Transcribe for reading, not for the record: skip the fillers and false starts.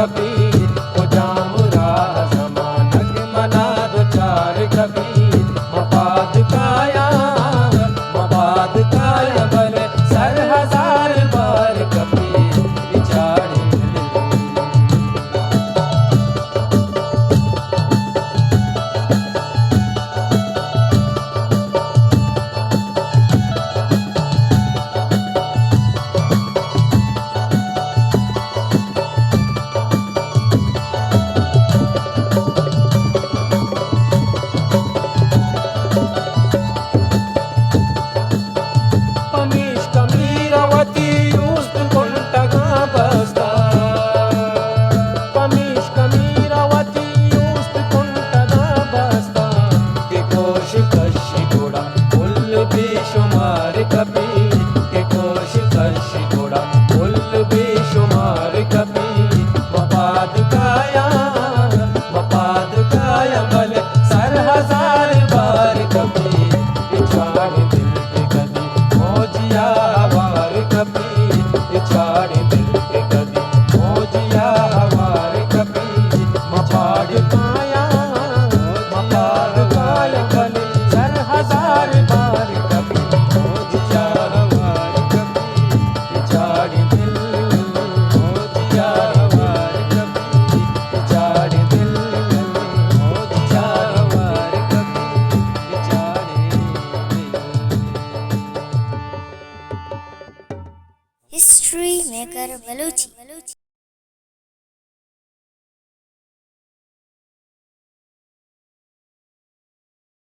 कबीर, ओ जाम राह ज़मानक मना दो चार कबीर। मबाद काया भले सर हजार बार कबीर, बिचारे बेशुमार कबीर के कोश कश घोड़ा कुल बेशुमार कबीर। मबाद काया भले सर हजार बार कबीर, बिछाड़ दिल के कदी मौजिया हवार कबीर, बिछाड़ दिल के कदी मौजिया हवार कबीर। मबाद काया भले सर हजार बार हिस्ट्री मेकर बलूची।